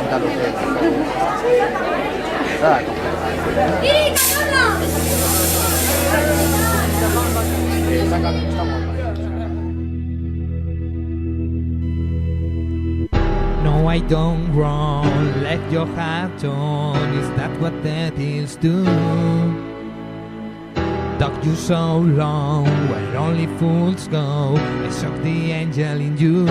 da lo stesso. Dai. No, I don't wrong. Let your heart on. Is that what that is do? Dog you so long, where only fools go. I shock the angel in you.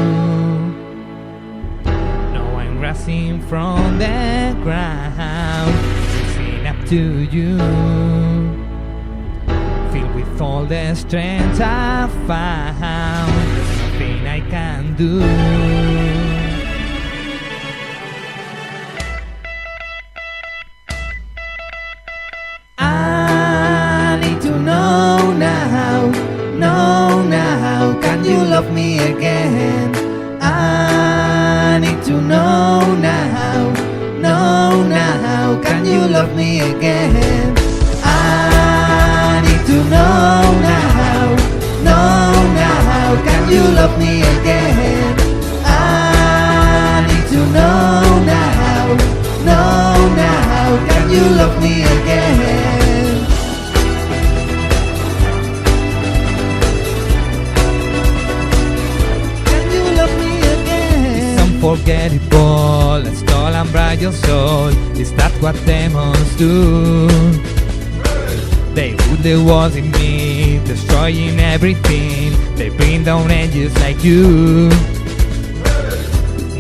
No, I'm rising from the ground, rising up to you. Filled with all the strength I found, there's nothing I can do. Can you love me again? I need to know now. Can you love me again? I need to know now. Can you love me again? I need to know now. Can you love me again? Unforgettable, let's call and bright your soul. Is that what demons do? They rule the walls in me, destroying everything. They bring down angels like you.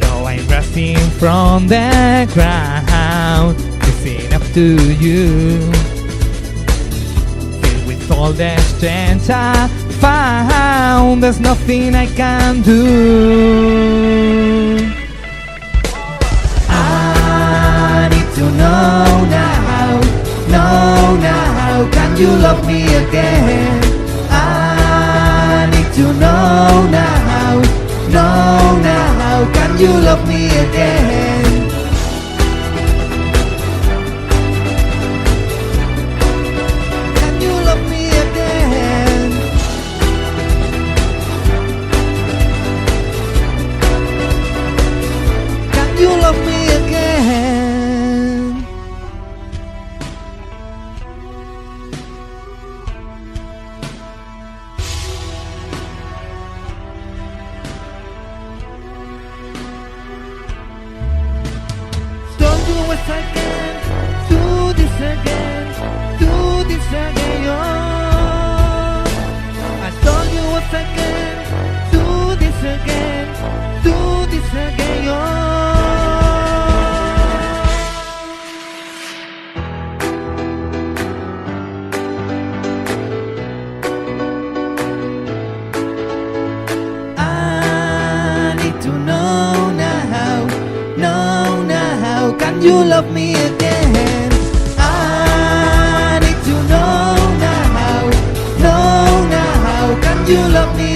No, I'm rising from the ground, listen up to you. Filled with all the strength I found, there's nothing I can do. To know now, can you love me again? I need to know now, can you love me again? Can you love me again? Can you love me again? Do this again, do this again, oh. I told you once again, do this again, oh. I need to know now, can you love me again? I need to know now, can you love me